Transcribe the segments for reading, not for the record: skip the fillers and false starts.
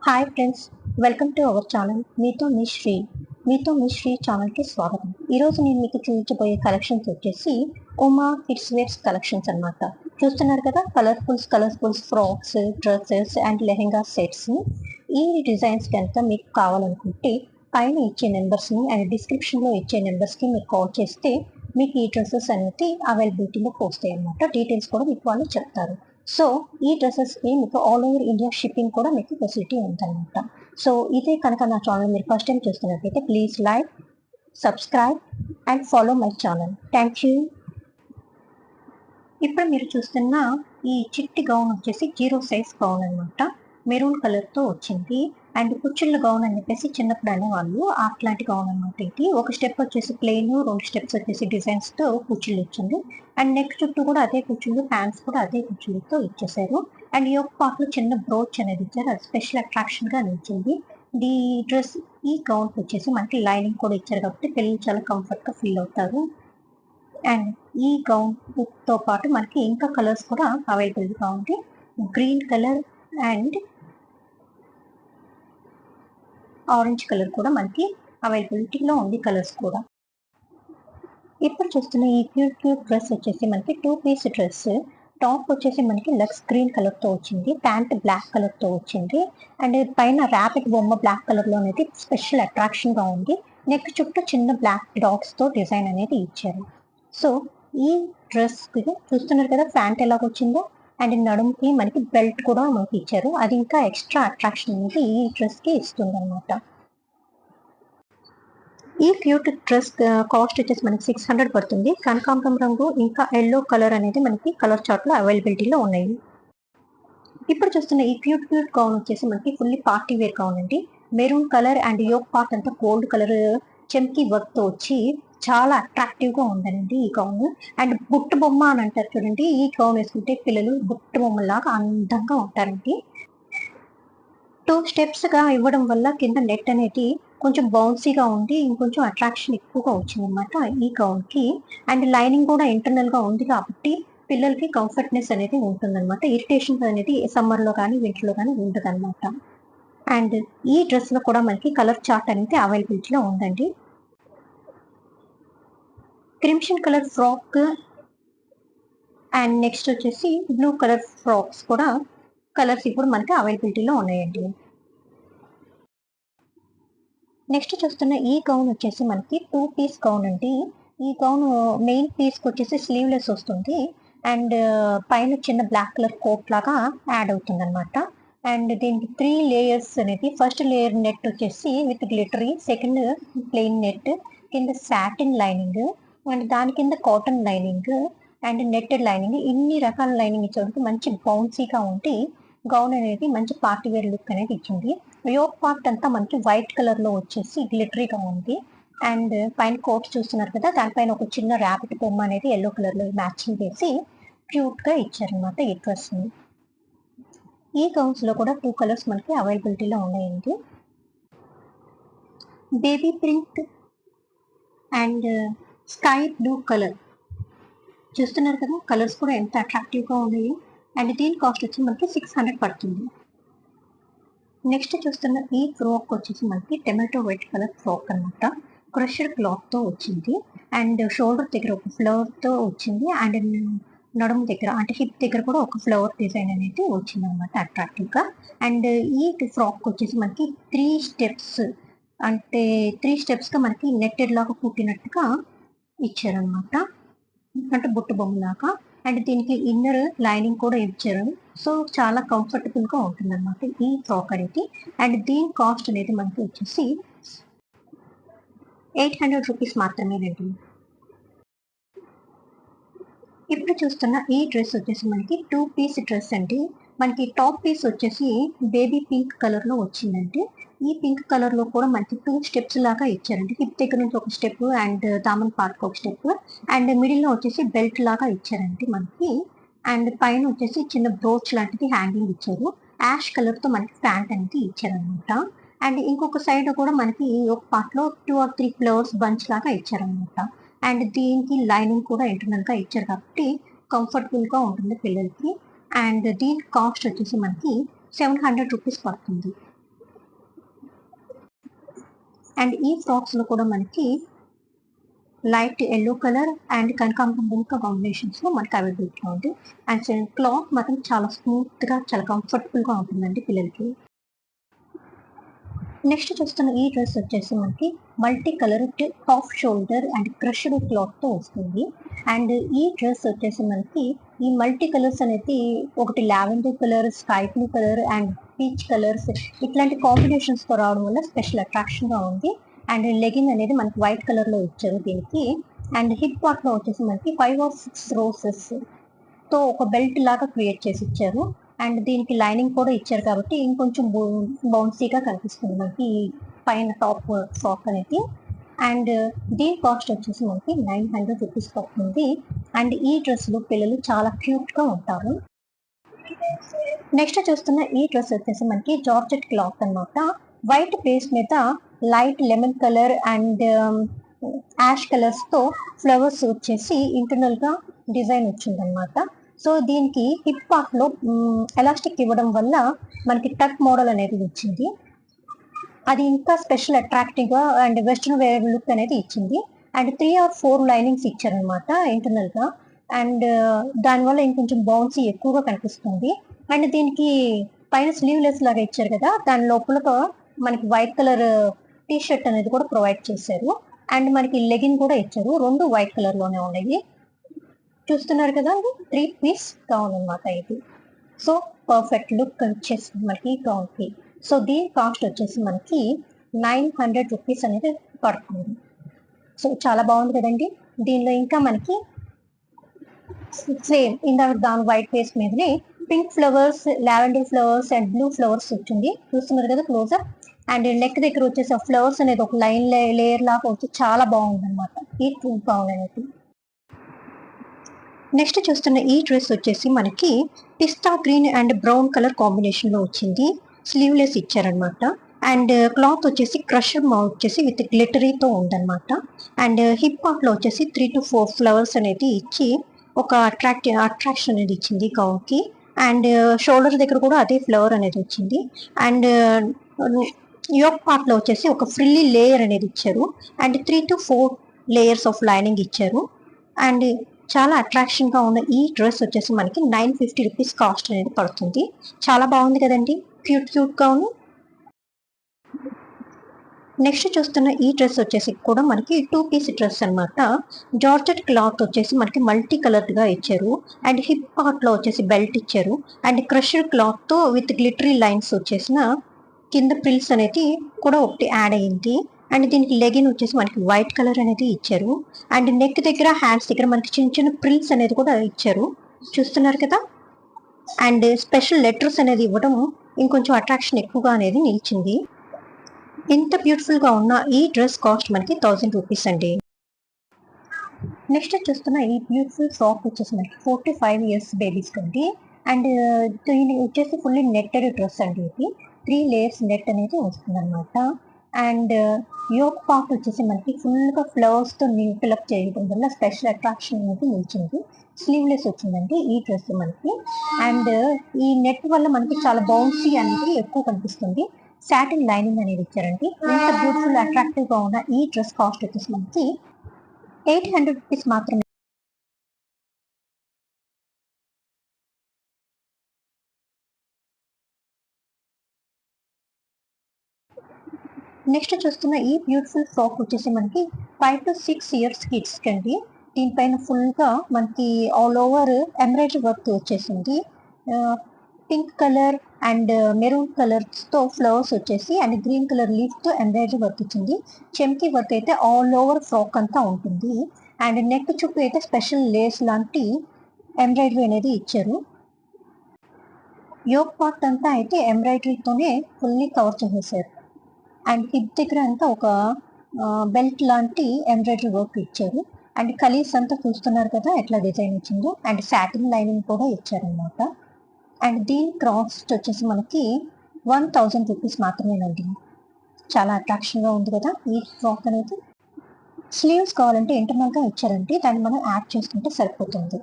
Hi friends, welcome to our channel. మీతో మీ శ్రీ ఛానల్కి స్వాగతం. ఈరోజు నేను మీకు చూపించబోయే కలెక్షన్స్ వచ్చేసి ఉమా కిడ్స్ వేర్స్ కలెక్షన్స్ అనమాట. చూస్తున్నారు కదా, colourfuls frocks, dresses and lehenga sets. ఈ డిజైన్స్ కనుక మీకు కావాలనుకుంటే పైన ఇచ్చే నెంబర్స్ని అండ్ డిస్క్రిప్షన్లో ఇచ్చే నెంబర్స్కి మీరు కాల్ చేస్తే మీకు ఈ డ్రెస్సెస్ అనేది అవైలబిలిటీలో పోస్తాయి అనమాట. డీటెయిల్స్ కూడా మీకు వాళ్ళు చెప్తారు. సో ఈ డ్రెస్సెస్కి మీకు ఆల్ ఓవర్ ఇండియా షిప్పింగ్ కూడా మీకు ఫెసిలిటీ ఉందన్నమాట. సో ఇదే కనుక నా ఛానల్ మీరు ఫస్ట్ టైం చూస్తున్నట్లయితే please like, subscribe and follow my channel. Thank you. ఇప్పుడు మీరు చూస్తున్న ఈ చిట్టి గౌన్ వచ్చేసి 0 సైజ్ గౌన్ అనమాట. మెరూన్ కలర్తో వచ్చింది. అండ్ కుచ్చుళ్ళ గౌన్ అని చెప్పేసి చిన్నప్పుడు అనేవాళ్ళు, అట్లాంటి గౌన్ అనమాట ఇది. ఒక స్టెప్ వచ్చేసి ప్లెయిన్, 2 స్టెప్స్ వచ్చేసి డిజైన్స్తో కుచ్చుళ్ళు ఇచ్చింది. అండ్ నెక్ చుట్టూ కూడా అదే కుచ్చుళ్ళు, హ్యాండ్స్ కూడా అదే కుచ్చుళ్ళతో ఇచ్చేసారు. అండ్ ఈ పార్ట్లో చిన్న బ్రోచ్ అనేది ఇచ్చారు, అది స్పెషల్ అట్రాక్షన్గా నిలిచింది. ఈ డ్రెస్, ఈ గౌన్ వచ్చేసి మనకి లైనింగ్ కూడా ఇచ్చారు కాబట్టి పిల్లలు చాలా కంఫర్ట్గా ఫీల్ అవుతారు. అండ్ ఈ గౌన్ తో పాటు మనకి ఇంకా కలర్స్ కూడా అవైలబుల్గా ఉంది. Green colour and orange colour కూడా మనకి అవైలబిలిటీలో ఉంది, కలర్స్ కూడా. ఇప్పుడు చూస్తున్న ఈ క్యూట్ డ్రెస్ వచ్చేసి మనకి 2 పీస్ డ్రెస్. టాప్ వచ్చేసి మనకి లక్స్ గ్రీన్ కలర్తో వచ్చింది, ప్యాంట్ బ్లాక్ కలర్తో వచ్చింది. అండ్ పైన ర్యాపిడ్ బొమ్మ బ్లాక్ కలర్లో అనేది స్పెషల్ అట్రాక్షన్గా ఉంది. నెక్ చుట్టూ చిన్న బ్లాక్ డాట్స్తో డిజైన్ అనేది ఇచ్చారు. సో ఈ డ్రెస్ చూస్తున్నారు కదా, ప్యాంట్ ఎలాగొచ్చిందో. అండ్ నడుముకి మనకి బెల్ట్ కూడా మనకి ఇచ్చారు, అది ఇంకా ఎక్స్ట్రా అట్రాక్షన్ అనేది ఈ డ్రెస్కి ఇస్తుంది అనమాట. ఈ క్యూట్ డ్రెస్ కాస్ట్ వచ్చేసి మనకి 600 పడుతుంది. కనకాంబరం రంగు ఇంకా ఎల్లో కలర్ అనేది మనకి కలర్ చార్ట్లో అవైలబిలిటీలో ఉన్నాయి. ఇప్పుడు చూస్తున్న ఈ క్యూట్ గౌన్ వచ్చేసి మనకి ఫుల్లీ పార్టీ వేర్ గౌన్ అండి. Maroon colour and yoke part అంతా గోల్డ్ కలర్ చెమ్కీ వర్క్తో వచ్చి చాలా అట్రాక్టివ్గా ఉందండి ఈ గౌన్. అండ్ బుట్ట బొమ్మ అని అంటారు చూడండి, ఈ గౌన్ వేసుకుంటే పిల్లలు బుట్ట బొమ్మలాగా అందంగా ఉంటారండి. 2 స్టెప్స్గా ఇవ్వడం వల్ల కింద నెట్ అనేది కొంచెం బౌన్సీగా ఉండి ఇంకొంచెం అట్రాక్షన్ ఎక్కువగా వచ్చిందనమాట ఈ గౌన్కి. అండ్ లైనింగ్ కూడా ఇంటర్నల్గా ఉంది కాబట్టి పిల్లలకి కంఫర్ట్నెస్ అనేది ఉంటుందన్నమాట. ఇరిటేషన్ అనేది సమ్మర్లో కానీ వింటర్లో కానీ ఉండదన్నమాట. అండ్ ఈ డ్రెస్లో కూడా మనకి కలర్ చార్ట్ అనేది అవైలబిలిటీలో ఉందండి. Crimson colour frock and next వచ్చేసి బ్లూ కలర్ ఫ్రాక్స్ కూడా కలర్స్ ఇప్పుడు మనకి అవైలబిలిటీలో ఉన్నాయండి. నెక్స్ట్ చూస్తున్న ఈ గౌన్ వచ్చేసి మనకి 2 పీస్ గౌన్ అండి. ఈ గౌన్ మెయిన్ పీస్కి వచ్చేసి స్లీవ్లెస్ వస్తుంది. అండ్ పైన చిన్న బ్లాక్ కలర్ కోట్ లాగా యాడ్ అవుతుంది అనమాట. అండ్ దీనికి 3 లేయర్స్ అనేది, ఫస్ట్ లేయర్ నెట్ వచ్చేసి with glittery, second plain net, కింద సాటిన్ లైనింగ్, అండ్ దాని కింద cotton lining and netted lining. ఇన్ని రకాల లైనింగ్ ఇచ్చేందుకు మంచి బౌన్సీగా ఉండి గౌన్ అనేది మంచి పార్టీ వేర్ లుక్ అనేది ఇచ్చింది. యోక్ పార్ట్ అంతా మనకి వైట్ కలర్లో వచ్చేసి గ్లిటరీగా ఉంది. అండ్ పైన కోట్ చూస్తున్నారు కదా, దానిపైన ఒక చిన్న ర్యాపిడ్ బొమ్మ అనేది ఎల్లో కలర్లో మ్యాచింగ్ చేసి క్యూట్గా ఇచ్చారనమాట ఈ డ్రెస్ని. ఈ గౌన్స్లో కూడా 2 కలర్స్ మనకి అవైలబిలిటీలో ఉన్నాయండి. Baby pink and sky blue colour చూస్తున్నారు కదా, కలర్స్ కూడా ఎంత అట్రాక్టివ్గా ఉన్నాయి. అండ్ దీని కాస్ట్ వచ్చి మనకి 600 పడుతుంది. నెక్స్ట్ చూస్తున్న ఈ ఫ్రాక్ వచ్చేసి మనకి టొమాటో వైట్ కలర్ ఫ్రాక్ అనమాట. క్రషర్ క్లాత్తో వచ్చింది. అండ్ షోల్డర్ దగ్గర ఒక ఫ్లవర్తో వచ్చింది. అండ్ నడుము దగ్గర అంటే హిప్ దగ్గర కూడా ఒక ఫ్లవర్ డిజైన్ అనేది వచ్చింది అనమాట అట్రాక్టివ్గా. అండ్ ఈ ఫ్రాక్ వచ్చేసి మనకి 3 స్టెప్స్, అంటే 3 స్టెప్స్గా మనకి నెట్టెడ్ లాగా కుట్టినట్టుగా ఇచ్చారనమాట, అంటే బుట్ట బొమ్మలాగా. అండ్ దీనికి ఇన్నర్ లైనింగ్ కూడా ఇచ్చారు. సో చాలా కంఫర్టబుల్గా ఉంటుంది అనమాట ఈ ఫ్రాక్ అనేది. అండ్ దీని కాస్ట్ అనేది మనకి వచ్చేసి 800 రూపీస్ మాత్రమేనండి. ఇప్పుడు చూస్తున్న ఈ డ్రెస్ వచ్చేసి మనకి 2 పీస్ డ్రెస్ అండి. మనకి టాప్ పీస్ వచ్చేసి బేబీ పింక్ కలర్లో వచ్చిందండి. ఈ పింక్ కలర్లో కూడా మనకి 2 స్టెప్స్ లాగా ఇచ్చారండి. హిప్ దగ్గర నుంచి ఒక స్టెప్ అండ్ దామన్ పార్ట్కి ఒక స్టెప్ అండ్ మిడిల్లో వచ్చేసి బెల్ట్ లాగా ఇచ్చారండి మనకి. అండ్ పైన వచ్చేసి చిన్న బ్రోచ్ లాంటిది హ్యాంగింగ్ ఇచ్చారు. యాష్ కలర్తో మనకి ప్యాంట్ అనేది ఇచ్చారనమాట. అండ్ ఇంకొక సైడ్ కూడా మనకి ఒక పార్ట్లో 2 or 3 ఫ్లవర్స్ బంచ్ లాగా ఇచ్చారనమాట. అండ్ దీనికి లైనింగ్ కూడా ఇంటర్నల్గా ఇచ్చారు కాబట్టి కంఫర్టబుల్గా ఉంటుంది పిల్లలకి. అండ్ దీని కాస్ట్ వచ్చేసి మనకి 700 రూపీస్ పడుతుంది. అండ్ ఈ ఫ్రాక్స్ లో కూడా మనకి లైట్ ఎల్లో కలర్ అండ్ కనకాంబరం కాంబినేషన్స్ లో మనకి అవైలబిలిటీగా ఉంది. అండ్ క్లాత్ మాత్రం చాలా స్మూత్ గా చాలా కంఫర్టబుల్ గా ఉంటుందండి పిల్లలకి. నెక్స్ట్ చూస్తున్న ఈ డ్రెస్ వచ్చేసి మనకి multi colour half shoulder and crushed cloth తో వస్తుంది. అండ్ ఈ డ్రెస్ వచ్చేసి మనకి ఈ మల్టీ కలర్స్ అనేది ఒకటి lavender colour, sky blue colour and peach colours ఇట్లాంటి కాంబినేషన్స్ తో రావడం వల్ల స్పెషల్ అట్రాక్షన్ గా ఉంది. అండ్ లెగిన్ అనేది మనకి వైట్ కలర్ లో ఇచ్చారు దీనికి. అండ్ హిప్ పార్ట్ లో వచ్చేసి మనకి 5 or 6 రోజెస్ తో ఒక బెల్ట్ లాగా క్రియేట్ చేసి ఇచ్చారు. అండ్ దీనికి లైనింగ్ కూడా ఇచ్చారు కాబట్టి ఇంకొంచెం బౌన్సీగా కనిపిస్తుంది మనకి పైన టాప్ ఫ్రాక్ అనేది. అండ్ దీని కాస్ట్ వచ్చేసి మనకి 900 రూపీస్ పడుతుంది. అండ్ ఈ డ్రెస్ లో పిల్లలు చాలా క్యూట్ గా ఉంటారు. నెక్స్ట్ చూస్తున్న ఈ డ్రెస్ వచ్చేసి మనకి జార్జెట్ క్లాత్ అన్నమాట. వైట్ బేస్ మీద light lemon colour and ash colours తో ఫ్లవర్స్ వచ్చేసి ఇంటర్నల్ గా డిజైన్ వచ్చింది అనమాట. సో దీనికి హిప్ పార్ట్ లో ఎలాస్టిక్ ఇవ్వడం వల్ల మనకి టక్ మోడల్ అనేది వచ్చింది. అది ఇంకా స్పెషల్ అట్రాక్టివ్ గా అండ్ వెస్ట్రన్ వేర్ లుక్ అనేది ఇచ్చింది. అండ్ 3 or 4 లైనింగ్స్ ఇచ్చారనమాట ఇంటర్నల్ గా. అండ్ దానివల్ల ఇంకొంచెం బౌన్సీ ఎక్కువగా కనిపిస్తుంది. అండ్ దీనికి పైన స్లీవ్లెస్ లాగా ఇచ్చారు కదా, దాని లోపల మనకి వైట్ కలర్ టీ షర్ట్ అనేది కూడా ప్రొవైడ్ చేశారు. అండ్ మనకి లెగిన్ కూడా ఇచ్చారు. రెండు వైట్ కలర్ లోనే ఉన్నాయి. చూస్తున్నారు కదా, 3 పీస్ గౌన్ అనమాట ఇది. సో పర్ఫెక్ట్ లుక్ వచ్చేసింది మనకి గౌన్ కి. సో దీని కాస్ట్ వచ్చేసి మనకి 900 రూపీస్ అనేది పడుతుంది. సో చాలా బాగుంది కదండి. దీనిలో ఇంకా మనకి సేమ్ ఇందాక దాని వైట్ పేస్ మీదనే pink flowers, lavender flowers and blue flowers వచ్చింది. చూస్తున్నారు కదా క్లోజర్. అండ్ నెక్ దగ్గర వచ్చేసి ఆ ఫ్లవర్స్ అనేది ఒక లైన్ లేయర్ లాగా వచ్చి చాలా బాగుంది అనమాట ఈ గౌన్ అనేది. నెక్స్ట్ చూస్తున్న ఈ డ్రెస్ వచ్చేసి మనకి pista green and brown colour combination లో వచ్చింది. స్లీవ్లెస్ ఇచ్చారనమాట. అండ్ క్లాత్ వచ్చేసి క్రషర్ వచ్చేసి విత్ గ్లిటరీతో ఉందన్నమాట. అండ్ హిప్ పార్ట్ లో వచ్చేసి 3 to 4 ఫ్లవర్స్ అనేది ఇచ్చి ఒక అట్రాక్షన్ అనేది ఇచ్చింది గౌన్ కి. అండ్ షోల్డర్ దగ్గర కూడా అదే ఫ్లవర్ అనేది వచ్చింది. అండ్ యోక్ పార్ట్ లో వచ్చేసి ఒక ఫ్రిల్లీ లేయర్ అనేది ఇచ్చారు. And 3 to 4 layers of lining ఇచ్చారు. అండ్ చాలా అట్రాక్షన్ గా ఉన్న ఈ డ్రెస్ వచ్చేసి మనకి 950 రూపీస్ కాస్ట్ అనేది పడుతుంది. చాలా బాగుంది కదండి, క్యూట్ గా ఉంది. నెక్స్ట్ చూస్తున్న ఈ డ్రెస్ వచ్చేసి కూడా మనకి 2 పీస్ డ్రెస్ అనమాట. జార్జెట్ క్లాత్ వచ్చేసి మనకి మల్టీ కలర్డ్ గా ఇచ్చారు. అండ్ హిప్ పార్ట్ లో వచ్చేసి బెల్ట్ ఇచ్చారు. అండ్ క్రషర్ క్లాత్ తో విత్ గ్లిటరీ లైన్స్ వచ్చేసిన కింద ప్రిల్స్ అనేది కూడా ఒకటి యాడ్ అయ్యింది. అండ్ దీనికి లెగిన్ వచ్చేసి మనకి వైట్ కలర్ అనేది ఇచ్చారు. అండ్ నెక్ దగ్గర హ్యాండ్స్ దగ్గర మనకి చిన్న ప్రిల్స్ అనేది కూడా ఇచ్చారు. చూస్తున్నారు కదా. అండ్ స్పెషల్ లెటర్స్ అనేది ఇవ్వడం ఇంకొంచెం అట్రాక్షన్ ఎక్కువగా అనేది నిలిచింది. ఇంత బ్యూటిఫుల్ గా ఉన్న ఈ డ్రెస్ కాస్ట్ మనకి 1000 రూపీస్ అండి. నెక్స్ట్ చూస్తున్న ఈ బ్యూటిఫుల్ ఫ్రాక్ వచ్చేసి మనకి 4 to 5 years బేబీస్ అండి. అండ్ దీని వచ్చేసి ఫుల్లీ నెట్టెడ్ డ్రెస్ అండి. ఇది 3 layers నెట్ అనేది వస్తుంది అనమాట. అండ్ యోక్ పార్ట్ వచ్చేసి మనకి ఫుల్ గా ఫ్లవర్స్ తో ఫిల్అప్ చేయడం వల్ల స్పెషల్ అట్రాక్షన్ అనేది నిలిచింది. స్లీవ్లెస్ వచ్చిందండి ఈ డ్రెస్ మనకి. అండ్ ఈ నెట్ వల్ల మనకి చాలా బౌన్సీ అనేది ఎక్కువ కనిపిస్తుంది. సాటిన్ లైనింగ్ అనేది ఇచ్చారండి. ఎంత బ్యూటిఫుల్ అట్రాక్టివ్ గా ఉన్న ఈ డ్రెస్ కాస్ట్ వచ్చేసి మనకి 800 రూపీస్ మాత్రమే. నెక్స్ట్ చూస్తున్న ఈ బ్యూటిఫుల్ ఫ్రాక్ వచ్చేసి మనకి 5 to 6 years కిడ్స్ కండి. దీనిపైన ఫుల్ గా మనకి ఆల్ ఓవర్ ఎంబ్రాయిడరీ వర్క్ వచ్చేసింది. Pink colour and maroon colours తో ఫ్లవర్స్ వచ్చేసి అండ్ గ్రీన్ కలర్ లీఫ్ తో ఎంబ్రాయిడరీ వర్క్ ఇచ్చింది. చెమ్కీ వర్క్ అయితే ఆల్ ఓవర్ ఫ్రాక్ అంతా ఉంటుంది. అండ్ నెక్ చుట్టూ అయితే స్పెషల్ లేస్ లాంటి ఎంబ్రాయిడరీ అనేది ఇచ్చారు. యోక్ పార్ట్ అంతా అయితే ఎంబ్రాయిడరీతోనే ఫుల్లీ కవర్ చేసేసారు. అండ్ హిప్ దగ్గర అంతా ఒక బెల్ట్ లాంటి ఎంబ్రాయిడరీ వర్క్ ఇచ్చారు. అండ్ కలీస్ అంతా చూస్తున్నారు కదా ఎట్లా డిజైన్ ఇచ్చిందో. అండ్ సాటిన్ లైనింగ్ కూడా ఇచ్చారనమాట. అండ్ దీని కాస్ట్ వచ్చేసి మనకి 1000 రూపీస్ మాత్రమేనండి. చాలా అట్రాక్షన్ గా ఉంది కదా ఈ ఫ్రాక్ అనేది. స్లీవ్స్ కావాలంటే ఇంటర్నల్ గా ఇచ్చారండి, దాన్ని మనం యాడ్ చేసుకుంటే సరిపోతుంది.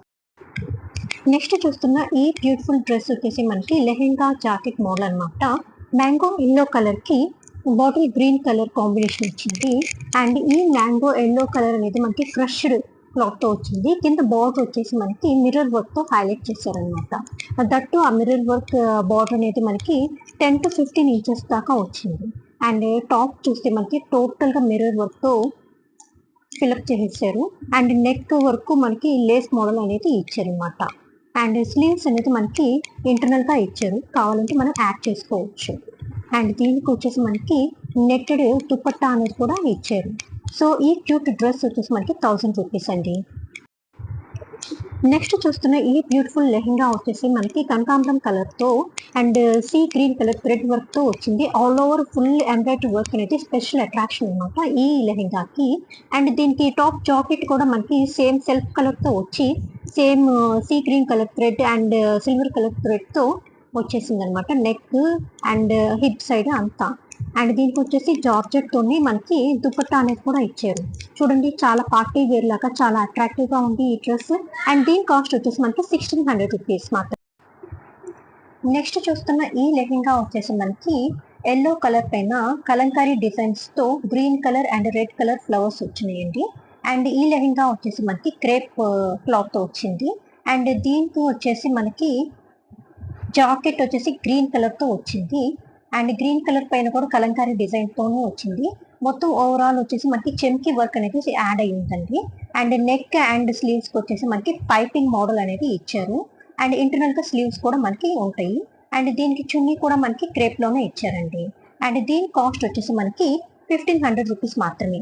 నెక్స్ట్ చూస్తున్న ఈ బ్యూటిఫుల్ డ్రెస్ వచ్చేసి మనకి లెహెంగా జాకెట్ మోడల్ అనమాట. మ్యాంగో ఎల్లో కలర్ కి బాటిల్ గ్రీన్ కలర్ కాంబినేషన్ వచ్చింది. అండ్ ఈ మ్యాంగో ఎల్లో కలర్ అనేది మనకి క్రష్డ్ క్లాత్ తో వచ్చింది. కింద బార్డర్ వచ్చేసి మనకి మిర్రర్ వర్క్ తో హైలైట్ చేశారనమాట. దట్టు ఆ మిర్రర్ వర్క్ బార్డర్ అనేది మనకి 10 to 15 ఇంచెస్ దాకా వచ్చింది. అండ్ టాప్ చూస్తే మనకి టోటల్ గా మిర్రర్ వర్క్ తో ఫిల్అప్ చేసేసారు. అండ్ నెక్ వరకు మనకి లేస్ మోడల్ అనేది ఇచ్చారు అనమాట. అండ్ స్లీవ్స్ అనేది మనకి ఇంటర్నల్ గా ఇచ్చారు, కావాలంటే మనం యాడ్ చేసుకోవచ్చు. అండ్ దీనికి వచ్చేసి మనకి నెట్టెడ్ దుపట్టా అనేది కూడా ఇచ్చారు. సో ఈ క్యూట్ డ్రెస్ వచ్చేసి మనకి 1000 రూపీస్ అండి. నెక్స్ట్ చూస్తున్న ఈ బ్యూటిఫుల్ లెహెంగా వచ్చేసి మనకి కనకాంబరం కలర్ తో and sea green colour thread work తో వచ్చింది. All over full embroidery work అనేది స్పెషల్ అట్రాక్షన్ అనమాట ఈ లెహెంగాకి. అండ్ దీనికి టాప్ జాకెట్ కూడా మనకి సేమ్ సెల్ఫ్ కలర్ తో వచ్చి same sea green colour thread and silver colour thread తో వచ్చేసింది అనమాట. నెక్ అండ్ హిప్ సైడ్ అంతా. అండ్ దీనికి వచ్చేసి జార్జెట్ తోని మనకి దుపట్టా అనేది కూడా ఇచ్చారు. చూడండి, చాలా పార్టీ వేర్ లాగా చాలా అట్రాక్టివ్ గా ఉంది ఈ డ్రెస్. అండ్ దీని కాస్ట్ వచ్చేసి మనకి 1600 రూపీస్ మాత్రం. నెక్స్ట్ చూస్తున్న ఈ లెహెంగా వచ్చేసి మనకి ఎల్లో కలర్ పైన కలంకారీ డిజైన్స్ తో green colour and red colour flowers వచ్చినాయండి. అండ్ ఈ లెహెంగా వచ్చేసి మనకి క్రేప్ క్లాత్ తో వచ్చింది. అండ్ దీనికి వచ్చేసి మనకి జాకెట్ వచ్చేసి గ్రీన్ కలర్ తో వచ్చింది. అండ్ గ్రీన్ కలర్ పైన కూడా కలంకారీ డిజైన్ తోనే వచ్చింది. మొత్తం ఓవరాల్ వచ్చేసి మనకి చెమ్కి వర్క్ అనేది యాడ్ అయి ఉందండి. అండ్ నెక్ అండ్ స్లీవ్స్ వచ్చేసి మనకి పైపింగ్ మోడల్ అనేది ఇచ్చారు. అండ్ ఇంటర్నల్ గా స్లీవ్స్ కూడా మనకి ఉంటాయి. అండ్ దీనికి చున్నీ కూడా మనకి క్రేప్ లోనే ఇచ్చారండి. అండ్ దీని కాస్ట్ వచ్చేసి మనకి 1500 రూపీస్ మాత్రమే.